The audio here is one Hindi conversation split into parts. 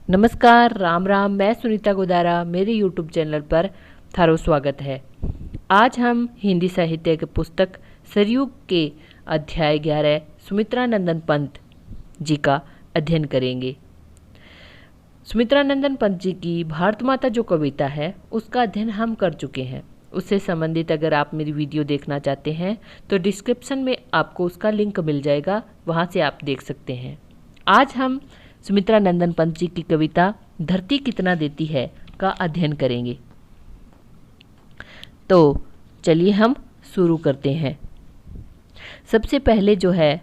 नमस्कार, राम राम। मैं सुनीता गोदारा, मेरे यूट्यूब चैनल पर थारो स्वागत है। आज हम हिंदी साहित्य की पुस्तक सरयुग के अध्याय 11 सुमित्रा नंदन पंत जी का अध्ययन करेंगे। सुमित्रा नंदन पंत जी की भारत माता जो कविता है उसका अध्ययन हम कर चुके हैं। उससे संबंधित अगर आप मेरी वीडियो देखना चाहते हैं तो डिस्क्रिप्शन में आपको उसका लिंक मिल जाएगा, वहाँ से आप देख सकते हैं। आज हम सुमित्रा नंदन पंत जी की कविता धरती कितना देती है का अध्ययन करेंगे। तो चलिए हम शुरू करते हैं। सबसे पहले जो है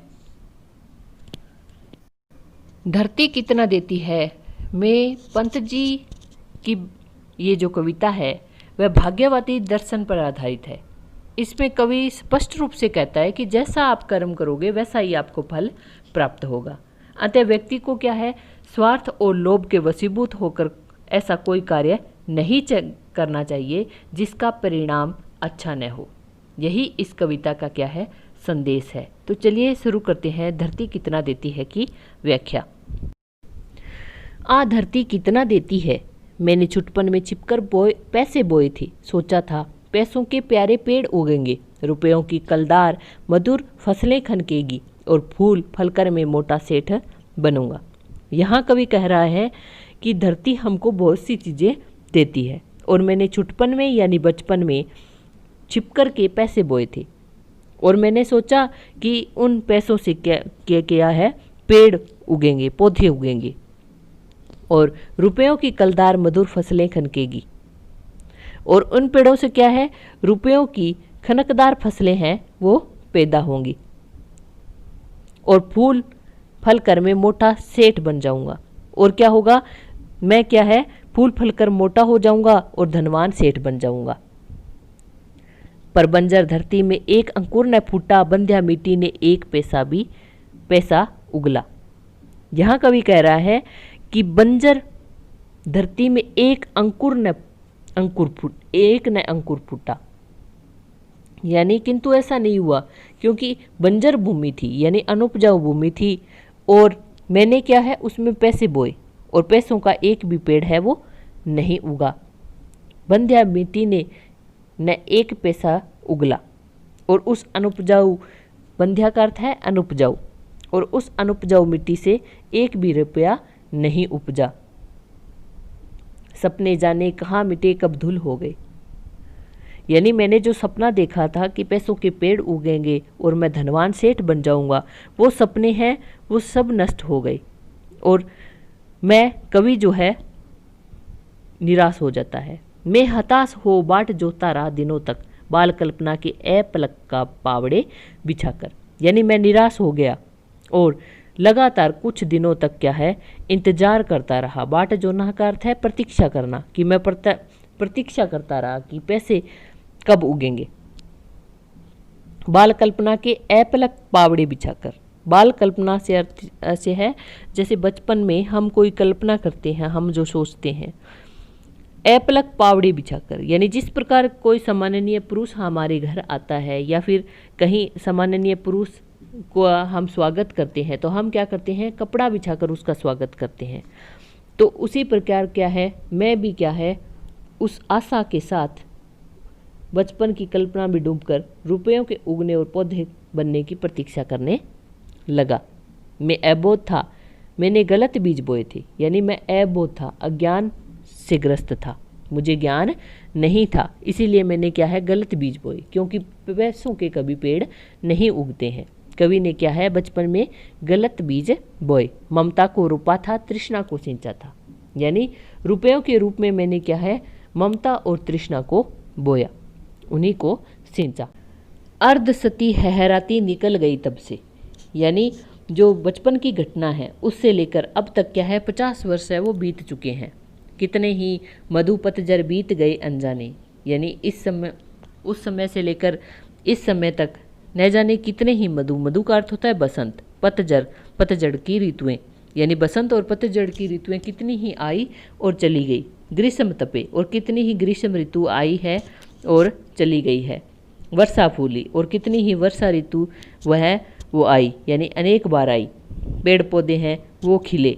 धरती कितना देती है में पंत जी की ये जो कविता है वह भाग्यवती दर्शन पर आधारित है। इसमें कवि स्पष्ट रूप से कहता है कि जैसा आप कर्म करोगे वैसा ही आपको फल प्राप्त होगा। अतः व्यक्ति को क्या है, स्वार्थ और लोभ के वशीभूत होकर ऐसा कोई कार्य नहीं करना चाहिए जिसका परिणाम अच्छा न हो। यही इस कविता का क्या है, संदेश है। तो चलिए शुरू करते हैं धरती कितना देती है की व्याख्या। धरती कितना देती है, मैंने छुटपन में छिपकर पैसे बोए थे। सोचा था पैसों के प्यारे पेड़ उगेंगे, रुपयों की कलदार मधुर फसलें खनकेगी और फूल फलकर मैं मोटा सेठ बनूंगा। यहाँ कवि कह रहा है कि धरती हमको बहुत सी चीज़ें देती है और मैंने छुटपन में यानी बचपन में छिपकर के पैसे बोए थे और मैंने सोचा कि उन पैसों से क्या है, पेड़ उगेंगे, पौधे उगेंगे और रुपयों की कलदार मधुर फसलें खनकेगी। और उन पेड़ों से क्या है, रुपयों की खनकदार फसलें हैं वो पैदा होंगी और फूल फल कर मैं मोटा सेठ बन जाऊंगा। और क्या होगा, मैं क्या है, फूल फल कर मोटा हो जाऊंगा और धनवान सेठ बन जाऊंगा। पर बंजर धरती में एक अंकुर न फूटा, बंध्या मिट्टी ने एक पैसा उगला। यहाँ कवि कह रहा है कि बंजर धरती में एक अंकुर फूटा, यानी किंतु ऐसा नहीं हुआ क्योंकि बंजर भूमि थी यानी अनुपजाऊ भूमि थी और मैंने क्या है उसमें पैसे बोए और पैसों का एक भी पेड़ है वो नहीं उगा। बंध्या मिट्टी ने न एक पैसा उगला और उस अनुपजाऊ, बंध्या का अर्थ है अनुपजाऊ, और उस अनुपजाऊ मिट्टी से एक भी रुपया नहीं उपजा। सपने जाने कहाँ मिटे कब धूल हो गए, यानी मैंने जो सपना देखा था कि पैसों के पेड़ उगेंगे और मैं धनवान सेठ बन जाऊंगा, वो सपने हैं वो सब नष्ट हो गए और मैं कवि जो है निराश हो जाता है। मैं हताश हो बाट जोता रहा दिनों तक, बाल कल्पना के पलक का पावड़े बिछाकर, यानी मैं निराश हो गया और लगातार कुछ दिनों तक क्या है इंतजार करता रहा। बाट जोना का अर्थ है प्रतीक्षा करना, कि मैं प्रतीक्षा करता रहा कि पैसे कब उगेंगे। बाल कल्पना के अपलक पावड़े बिछाकर, बाल कल्पना से अर्थ ऐसे है जैसे बचपन में हम कोई कल्पना करते हैं, हम जो सोचते हैं। अपलक पावड़े बिछाकर यानी जिस प्रकार कोई सम्माननीय पुरुष हमारे घर आता है या फिर कहीं सम्माननीय पुरुष को हम स्वागत करते हैं तो हम क्या करते हैं, कपड़ा बिछाकर उसका स्वागत करते हैं। तो उसी प्रकार क्या है, मैं भी क्या है उस आशा के साथ बचपन की कल्पना में डूबकर रुपयों के उगने और पौधे बनने की प्रतीक्षा करने लगा। मैं अबोध था, मैंने गलत बीज बोए थे, यानी मैं अबोध था, अज्ञान से ग्रस्त था, मुझे ज्ञान नहीं था, इसीलिए मैंने क्या है गलत बीज बोए, क्योंकि पैसों के कभी पेड़ नहीं उगते हैं। कवि ने क्या है बचपन में गलत बीज बोए। ममता को रोपा था, तृष्णा को सिंचा था, यानी रुपयों के रूप में मैंने क्या है ममता और तृष्णा को बोया, उन्हीं को सिंचा। अर्धसती हैराती निकल गई तब से, यानी जो बचपन की घटना है उससे लेकर अब तक क्या है 50 वर्ष है वो बीत चुके हैं। कितने ही मधु पतझर बीत गए अनजाने, यानी उस समय से लेकर इस समय तक न जाने कितने ही मधु का अर्थ होता है बसंत, पतझड़ की ऋतुएं, यानी बसंत और पतझड़ की ऋतुएं कितनी ही आई और चली गई। ग्रीष्म तपे और कितनी ही ग्रीष्म ऋतु आई है और चली गई है। वर्षा फूली और कितनी ही वर्षा ऋतु वो आई, यानी अनेक बार आई। पेड़ पौधे हैं वो खिले,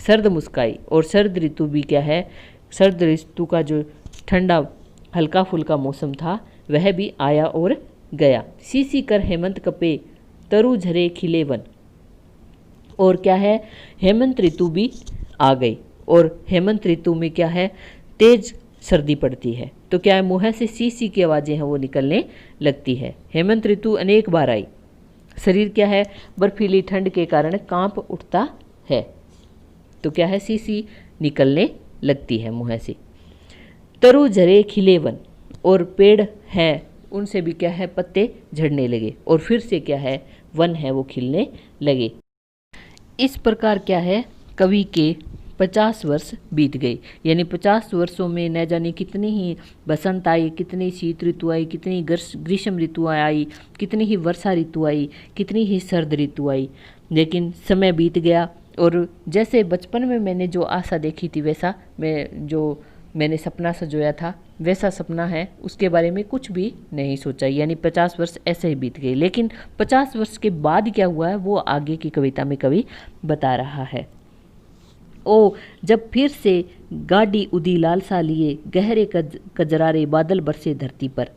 सर्द मुस्काई। और सर्द ऋतु भी क्या है, सर्द ऋतु का जो ठंडा हल्का फुल्का मौसम था वह भी आया और गया। सी कर हेमंत कपे तरु झरे खिले वन। और क्या है, हेमंत ऋतु भी आ गई और हेमंत ऋतु में क्या है, तेज सर्दी पड़ती है। तो क्या है, मुँह से सी की आवाज़ें हैं वो निकलने लगती है। हेमंत ऋतु अनेक बार आई। शरीर क्या है, बर्फीली ठंड के कारण कांप उठता है। तो क्या है, सी निकलने लगती है मुँह से। तरु झरे खिले वन। और पेड़ हैं उनसे भी क्या है, पत्ते झड़ने लगे और फिर से क्या है, वन है वो खिलने लगे। इस प्रकार क्या है, कवि के 50 वर्ष बीत गए। यानी 50 वर्षों में न जाने कितनी ही बसंत आई, कितनी शीत ऋतु आई, कितनी ग्रीष्म ऋतु आई, कितनी ही वर्षा ऋतु आई, कितनी ही सर्द ऋतु आई। लेकिन समय बीत गया और जैसे बचपन में मैंने जो आशा देखी थी वैसा मैंने सपना सजोया था वैसा सपना है, उसके बारे में कुछ भी नहीं सोचा। यानी 50 वर्ष ऐसे ही बीत गए। लेकिन 50 वर्ष के बाद क्या हुआ है वो आगे की कविता में कवि बता रहा है। ओ जब फिर से गाड़ी उदी लालसा लिए, गहरे कजरारे बादल बरसे धरती पर।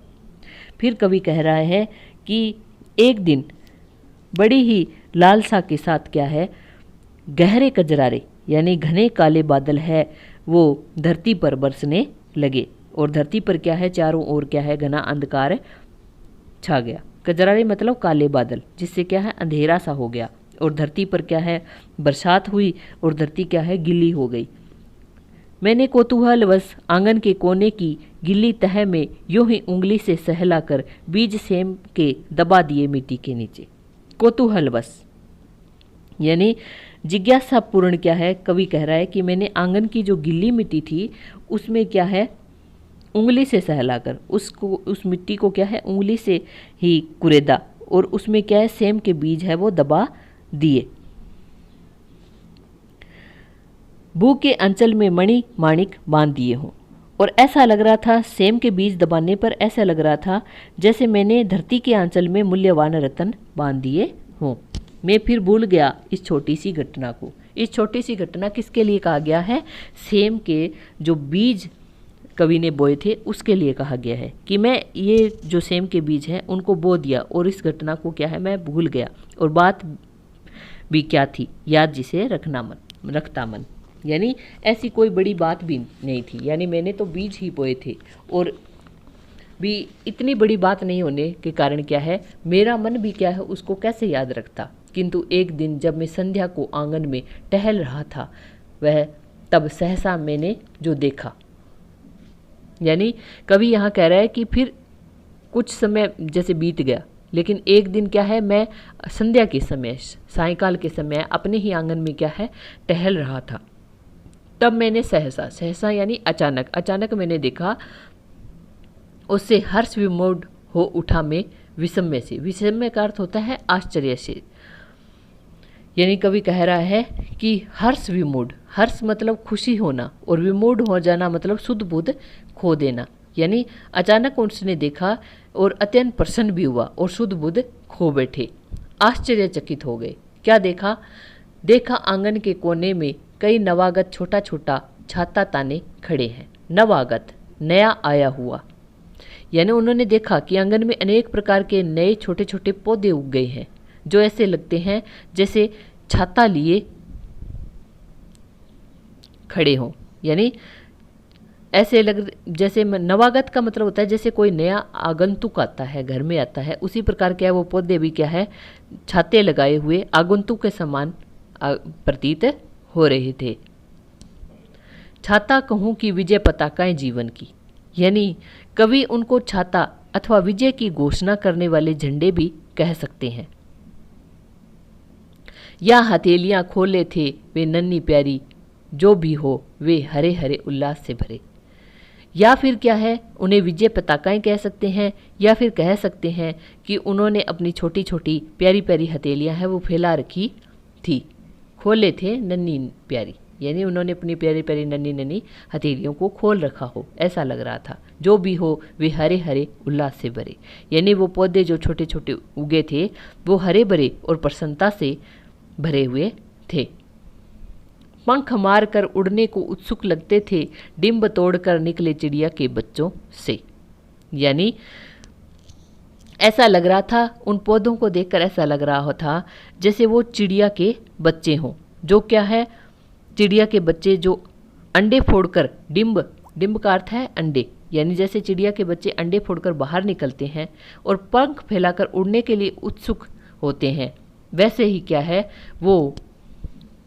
फिर कवि कह रहा है कि एक दिन बड़ी ही लालसा के साथ क्या है, गहरे कजरारे यानी घने काले बादल है वो धरती पर बरसने लगे। और धरती पर क्या है, चारों ओर क्या है, घना अंधकार छा गया। कजरारे मतलब काले बादल, जिससे क्या है, अंधेरा सा हो गया। और धरती पर क्या है, बरसात हुई और धरती क्या है, गिल्ली हो गई। मैंने कौतूहलवश आंगन के कोने की गिल्ली तह में यूं ही उंगली से सहला कर बीज सेम के दबा दिए मिट्टी के नीचे। कौतूहलवश यानी जिज्ञासापूर्ण क्या है, कवि कह रहा है कि मैंने आंगन की जो गिल्ली मिट्टी थी उसमें क्या है, उंगली से सहलाकर उस मिट्टी को क्या है, उंगली से ही कुरेदा और उसमें क्या है, सेम के बीज है वो दबा दिए। भू के अंचल में मणि माणिक बांध दिए हों। और ऐसा लग रहा था, सेम के बीज दबाने पर ऐसा लग रहा था जैसे मैंने धरती के आंचल में मूल्यवान रतन बांध दिए हों। मैं फिर भूल गया इस छोटी सी घटना को। इस छोटी सी घटना किसके लिए कहा गया है, सेम के जो बीज कवि ने बोए थे उसके लिए कहा गया है कि मैं ये जो सेम के बीज हैं उनको बो दिया और इस घटना को क्या है, मैं भूल गया। और बात भी क्या थी, याद जिसे रखता मन। यानी ऐसी कोई बड़ी बात भी नहीं थी। यानी मैंने तो बीज ही बोए थे और भी इतनी बड़ी बात नहीं होने के कारण क्या है, मेरा मन भी क्या है उसको कैसे याद रखता। किंतु एक दिन जब मैं संध्या को आंगन में टहल रहा था, वह तब सहसा मैंने जो देखा। यानी कवि यहाँ कह रहा है कि फिर कुछ समय जैसे बीत गया, लेकिन एक दिन क्या है, मैं संध्या के समय, सायंकाल के समय अपने ही आंगन में क्या है, टहल रहा था। तब मैंने सहसा यानी अचानक मैंने देखा, उससे हर्ष विमोढ़ हो उठा मैं विस्मय से। विस्मय का अर्थ होता है आश्चर्य से। यानी कवि कह रहा है कि हर्ष विमूढ़, हर्ष मतलब खुशी होना और विमूढ़ हो जाना मतलब शुद्ध बुद्ध खो देना। यानी अचानक उसने देखा और अत्यंत प्रसन्न भी हुआ और शुद्ध बुद्ध खो बैठे, आश्चर्यचकित हो गए। क्या देखा आंगन के कोने में कई नवागत छोटा छोटा छाता ताने खड़े हैं। नवागत नया आया हुआ, यानी उन्होंने देखा कि आंगन में अनेक प्रकार के नए छोटे छोटे पौधे उग गए हैं जो ऐसे लगते हैं जैसे छाता लिए खड़े हों। यानी ऐसे जैसे नवागत का मतलब होता है जैसे कोई नया आगंतुक आता है, घर में आता है, उसी प्रकार क्या है वो पौधे भी क्या है, छाते लगाए हुए आगंतुक के समान प्रतीत हो रहे थे। छाता कहूँ कि विजय पताकाएं जीवन की, यानी कवि उनको छाता अथवा विजय की घोषणा करने वाले झंडे भी कह सकते हैं। या हथेलियां खोले थे वे नन्ही प्यारी, जो भी हो वे हरे हरे उल्लास से भरे। या फिर क्या है, उन्हें विजय पताकाएं कह सकते हैं, या फिर कह सकते हैं कि उन्होंने अपनी छोटी छोटी प्यारी प्यारी हथेलियां हैं वो फैला रखी थी। खोले थे नन्ही प्यारी, यानी उन्होंने अपनी प्यारी प्यारी नन्ही नन्ही हथेलियों को खोल रखा हो, ऐसा लग रहा था। जो भी हो वे हरे हरे उल्लास से भरे, यानी वो पौधे जो छोटे छोटे उगे थे वो हरे भरे और प्रसन्नता से भरे हुए थे। पंख मार कर उड़ने को उत्सुक लगते थे, डिंब तोड़कर निकले चिड़िया के बच्चों से। यानी ऐसा लग रहा था, उन पौधों को देखकर ऐसा लग रहा था जैसे वो चिड़िया के बच्चे हों। जो क्या है, चिड़िया के बच्चे जो अंडे फोड़कर, डिंब का अर्थ है अंडे, यानी जैसे चिड़िया के बच्चे अंडे फोड़कर बाहर निकलते हैं और पंख फैलाकर उड़ने के लिए उत्सुक होते हैं, वैसे ही क्या है, वो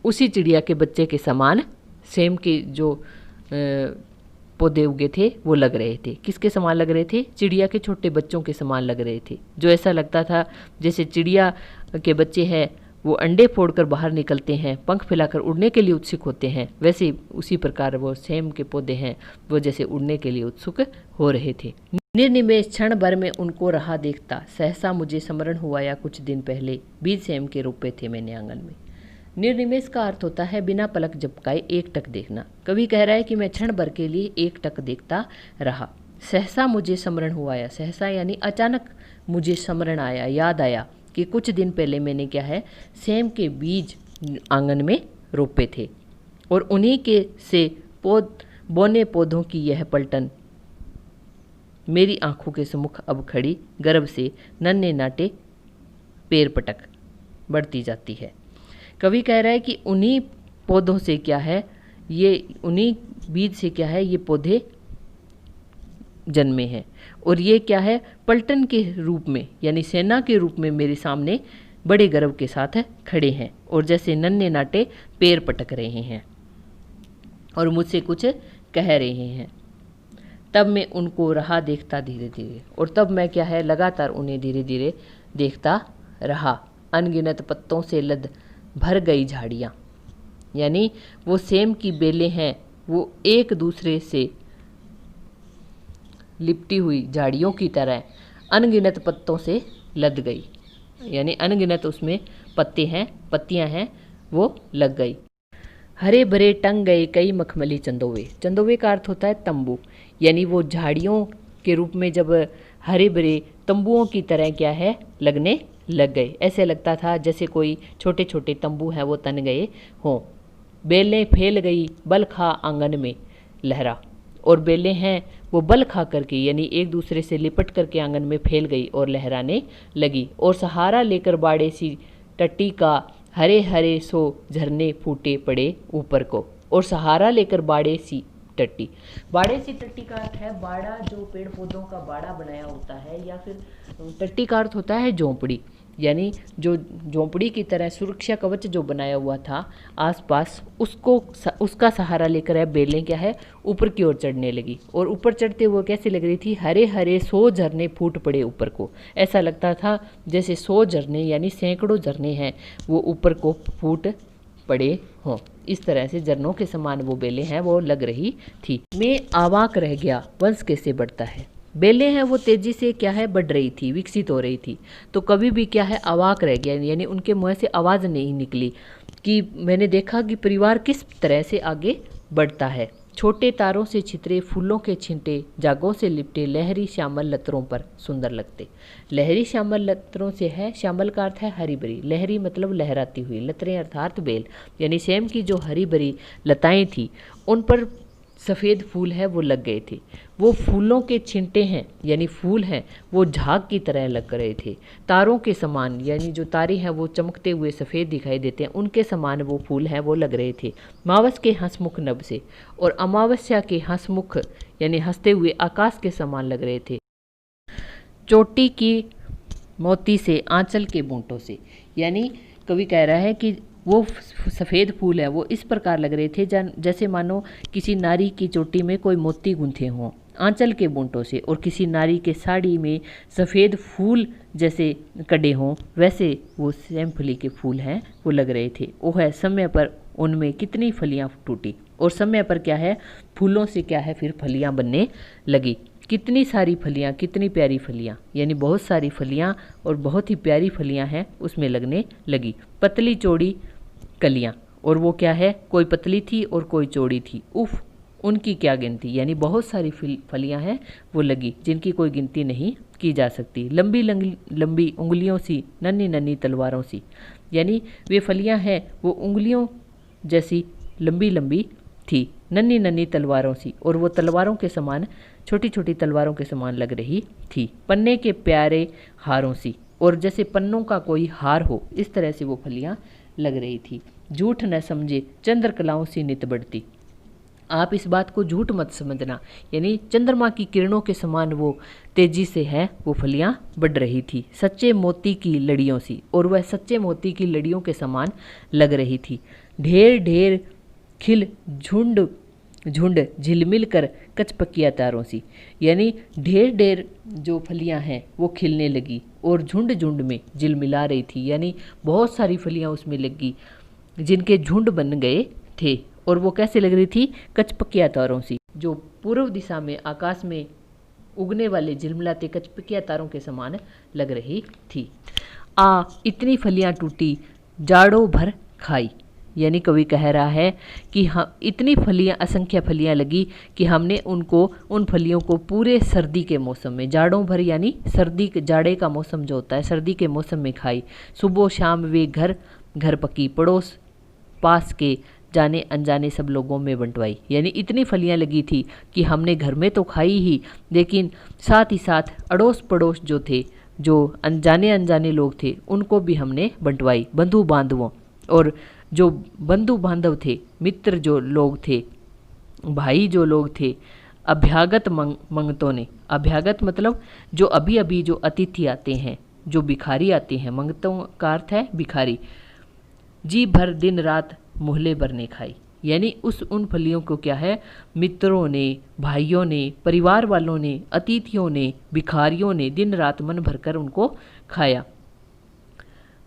उसी चिड़िया के बच्चे के समान सेम के जो पौधे उगे थे वो लग रहे थे। किसके समान लग रहे थे? चिड़िया के छोटे बच्चों के समान लग रहे थे। जो ऐसा लगता था जैसे चिड़िया के बच्चे हैं वो अंडे फोड़कर बाहर निकलते हैं, पंख फैलाकर उड़ने के लिए उत्सुक होते हैं, वैसे उसी प्रकार वो सेम के पौधे हैं वो जैसे उड़ने के लिए उत्सुक हो रहे थे। निर्निमेष क्षण भर में उनको रहा देखता, सहसा मुझे स्मरण हुआ या कुछ दिन पहले बीज सेम के रोपे थे मैंने आंगन में। निर्निमेष का अर्थ होता है बिना पलक झपकाए एकटक देखना। कवि कह रहा है कि मैं क्षण भर के लिए एकटक देखता रहा। सहसा मुझे स्मरण हुआ या, सहसा यानी अचानक मुझे स्मरण आया, याद आया कि कुछ दिन पहले मैंने क्या है, सेम के बीज आंगन में रोपे थे और उन्हीं के से बोने पौधों की यह पलटन मेरी आंखों के सम्मुख अब खड़ी गर्भ से नन्हे नाटे पैर पटक बढ़ती जाती है। कवि कह रहा है कि उन्हीं पौधों से क्या है, ये उन्हीं बीज से क्या है, ये पौधे जन्मे हैं और ये क्या है, पलटन के रूप में यानी सेना के रूप में मेरे सामने बड़े गर्व के साथ खड़े हैं और जैसे नन्हे नाटे पैर पटक रहे हैं और मुझसे कुछ कह रहे हैं। तब मैं उनको रहा देखता धीरे धीरे, और तब मैं क्या है, लगातार उन्हें धीरे धीरे देखता रहा। अनगिनत पत्तों से लद भर गई झाड़ियाँ, यानी वो सेम की बेलें हैं वो एक दूसरे से लिपटी हुई झाड़ियों की तरह अनगिनत पत्तों से लद गई, यानी अनगिनत उसमें पत्ते हैं, पत्तियां हैं, वो लग गई। हरे भरे टंग गए कई मखमली चंदोवे, चंदोवे का अर्थ होता है तंबू, यानी वो झाड़ियों के रूप में जब हरे भरे तंबुओं की तरह क्या है, लगने लग गए। ऐसे लगता था जैसे कोई छोटे छोटे तंबू हैं वो तन गए हों। बेलें फैल गई बल खा आंगन में लहरा, और बेलें हैं वो बल खा करके यानी एक दूसरे से लिपट करके आंगन में फैल गई और लहराने लगी। और सहारा लेकर बाड़े सी टट्टी का हरे हरे सो झरने फूटे पड़े ऊपर को, और सहारा लेकर बाड़े सी टट्टी, बाड़े सी टट्टी का अर्थ है बाड़ा, जो पेड़ पौधों का बाड़ा बनाया होता है, या फिर टट्टी का अर्थ होता है झोंपड़ी, यानी जो झोंपड़ी की तरह सुरक्षा कवच जो बनाया हुआ था आसपास, उसका सहारा लेकर है बेलें क्या है, ऊपर की ओर चढ़ने लगी। और ऊपर चढ़ते हुए कैसे लग रही थी, हरे हरे 100 झरने फूट पड़े ऊपर को। ऐसा लगता था जैसे 100 झरने यानी सैकड़ों झरने हैं वो ऊपर को फूट पड़े हों। इस तरह से झरनों के समान वो बेलें हैं वो लग रही थी। मैं अवाक रह गया, वंश कैसे बढ़ता है। बेलें हैं वो तेजी से क्या है, बढ़ रही थी, विकसित हो रही थी। तो कभी भी क्या है, अवाक रह गया, यानी उनके मुंह से आवाज़ नहीं निकली कि मैंने देखा कि परिवार किस तरह से आगे बढ़ता है। छोटे तारों से छितरे फूलों के छिंटे जागों से लिपटे लहरी श्यामल लतरों पर सुंदर लगते। लहरी श्यामल लतरों से है, श्यामल का अर्थ है हरी भरी, लहरी मतलब लहराती हुई, लतरें अर्थात बेल, यानी सेम की जो हरी भरी लताएं थी उन पर सफ़ेद फूल है वो लग गए थे। वो फूलों के छिंटे हैं यानी फूल हैं वो झाग की तरह लग रहे थे। तारों के समान यानी जो तारे हैं वो चमकते हुए सफ़ेद दिखाई देते हैं, उनके समान वो फूल हैं वो लग रहे थे। मावस के हंसमुख नभ से और अमावस्या के हंसमुख यानी हंसते हुए आकाश के समान लग रहे थे। चोटी की मोती से आंचल के बूंटों से, यानी कवि कह रहा है कि वो सफ़ेद फूल है वो इस प्रकार लग रहे थे जैसे मानो किसी नारी की चोटी में कोई मोती गूंथे हों आंचल के बूंटों से, और किसी नारी के साड़ी में सफ़ेद फूल जैसे कड़े हों, वैसे वो सेमफली के फूल हैं वो लग रहे थे। वो है समय पर उनमें कितनी फलियां टूटी, और समय पर क्या है, फूलों से क्या है फिर फलियां बनने लगी। कितनी सारी फलियां, कितनी प्यारी फलियां, यानी बहुत सारी फलियां और बहुत ही प्यारी फलियां हैं उसमें लगने लगी। पतली चौड़ी कलियां, और वो क्या है, कोई पतली थी और कोई चौड़ी थी, उफ उनकी क्या गिनती, यानी बहुत सारी फलियां हैं वो लगी जिनकी कोई गिनती नहीं की जा सकती। लंबी लंबी उंगलियों सी, नन्ही नन्ही तलवारों सी, यानी वे फलियां हैं वो उंगलियों जैसी लंबी लंबी थी, नन्ही नन्ही तलवारों सी, और वो तलवारों के समान, छोटी छोटी तलवारों के समान लग रही थी। पन्ने के प्यारे हारों सी, और जैसे पन्नों का कोई हार हो इस तरह से वो फलियां लग रही थी। झूठ न समझे चंद्रकलाओं सी नित बढ़ती। आप इस बात को झूठ मत समझना, यानी चंद्रमा की किरणों के समान वो तेजी से है वो फलियां बढ़ रही थी, सच्चे मोती की लड़ियों सी, और वह सच्चे मोती की लड़ियों के समान लग रही थी। ढेर ढेर खिल झुंड झुंड झिलमिल कर कचपकिया तारों सी, यानी ढेर ढेर जो फलियां हैं वो खिलने लगी और झुंड झुंड में झिलमिला रही थी, यानी बहुत सारी फलियां उसमें लगी जिनके झुंड बन गए थे। और वो कैसे लग रही थी? कचपकिया तारों सी, जो पूर्व दिशा में आकाश में उगने वाले झिलमिलाते कचपकिया तारों के समान लग रही थी। आ इतनी फलियां टूटी जाड़ों भर खाई, यानी कवि कह रहा है कि हम इतनी फलियां, असंख्य फलियां लगी कि हमने उन फलियों को पूरे सर्दी के मौसम में, जाड़ों भर यानी सर्दी, जाड़े का मौसम जो होता है सर्दी के मौसम में खाई। सुबह शाम वे घर घर पकी, पड़ोस पास के जाने अनजाने सब लोगों में बंटवाई, यानी इतनी फलियां लगी थी कि हमने घर में तो खाई ही, लेकिन साथ ही साथ अड़ोस पड़ोस जो थे, जो अनजाने अनजाने लोग थे, उनको भी हमने बंटवाई, बंधु बांधवों। और जो बंधु बांधव थे, मित्र जो लोग थे, भाई जो लोग थे, अभ्यागत मंगतों ने, अभ्यागत मतलब जो अभी अभी जो अतिथि आते हैं, जो भिखारी आते हैं, मंगतों का अर्थ है भिखारी, जी भर दिन रात मोहल्ले भर ने खाई, यानी उन फलियों को क्या है, मित्रों ने, भाइयों ने, परिवार वालों ने, अतिथियों ने, भिखारियों ने दिन रात मन भरकर उनको खाया।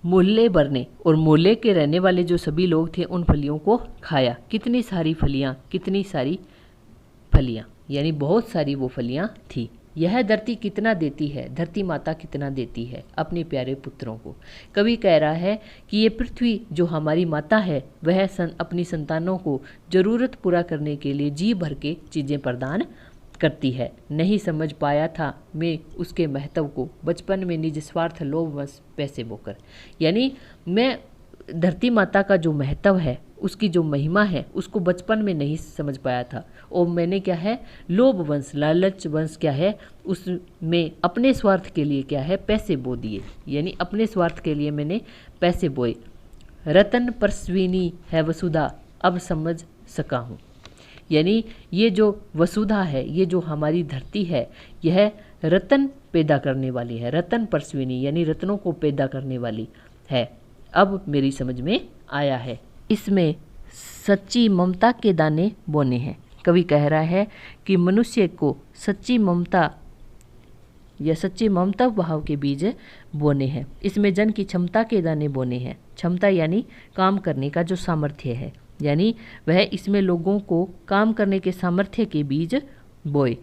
मोहल्ले भर ने, और मोहल्ले के रहने वाले जो सभी लोग थे उन फलियों को खाया। कितनी सारी फलियां, कितनी सारी फलियां, यानी बहुत सारी वो फलियां थी। यह धरती कितना देती है, धरती माता कितना देती है अपने प्यारे पुत्रों को। कवि कह रहा है कि ये पृथ्वी जो हमारी माता है वह अपनी संतानों को जरूरत पूरा करने के लिए जी भर के चीज़ें प्रदान करती है। नहीं समझ पाया था मैं उसके महत्व को, बचपन में निज स्वार्थ लोभवश पैसे बोकर, यानी मैं धरती माता का जो महत्व है, उसकी जो महिमा है, उसको बचपन में नहीं समझ पाया था। और मैंने क्या है, लोभ वंश, लालच वंश क्या है, उसमें अपने स्वार्थ के लिए क्या है, पैसे बो दिए, यानी अपने स्वार्थ के लिए मैंने पैसे बोए। रतन परस्विनी है वसुधा, अब समझ सका हूँ, यानी ये जो वसुधा है, ये जो हमारी धरती है, यह रतन पैदा करने वाली है, रतन परस्विनी यानी रत्नों को पैदा करने वाली है, अब मेरी समझ में आया है। इसमें सच्ची ममता के दाने बोने हैं। कवि कह रहा है कि मनुष्य को सच्ची ममता या सच्ची ममता भाव के बीज बोने हैं। इसमें जन की क्षमता के दाने बोने हैं। क्षमता यानी काम करने का जो सामर्थ्य है, यानी वह इसमें लोगों को काम करने के सामर्थ्य के बीज बोए।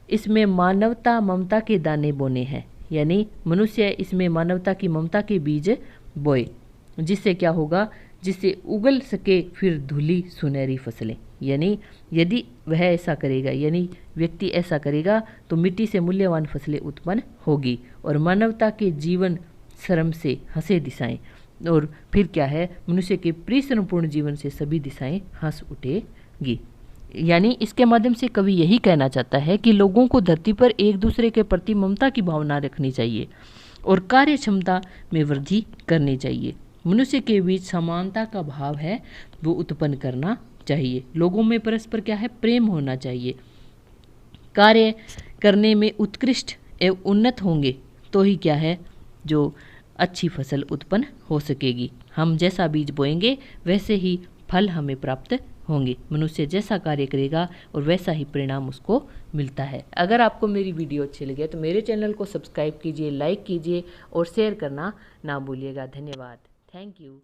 इसमें मानवता ममता के दाने बोने हैं, यानी मनुष्य इसमें मानवता की ममता के बीज बोए, जिससे क्या होगा, जिससे उगल सके फिर धुली सुनहरी फसलें, यानी यदि वह ऐसा करेगा, यानी व्यक्ति ऐसा करेगा तो मिट्टी से मूल्यवान फसलें उत्पन्न होगी और मानवता के जीवन श्रम से हंसे दिशाएं, और फिर क्या है, मनुष्य के परिश्रमपूर्ण जीवन से सभी दिशाएं हंस उठेगी। यानी इसके माध्यम से कवि यही कहना चाहता है कि लोगों को धरती पर एक दूसरे के प्रति ममता की भावना रखनी चाहिए और कार्य क्षमता में वृद्धि करनी चाहिए। मनुष्य के बीच समानता का भाव है वो उत्पन्न करना चाहिए। लोगों में परस्पर क्या है, प्रेम होना चाहिए। कार्य करने में उत्कृष्ट एवं उन्नत होंगे तो ही क्या है, जो अच्छी फसल उत्पन्न हो सकेगी। हम जैसा बीज बोएंगे वैसे ही फल हमें प्राप्त होंगे। मनुष्य जैसा कार्य करेगा और वैसा ही परिणाम उसको मिलता है। अगर आपको मेरी वीडियो अच्छी लगे तो मेरे चैनल को सब्सक्राइब कीजिए, लाइक कीजिए और शेयर करना ना भूलिएगा। धन्यवाद। Thank you.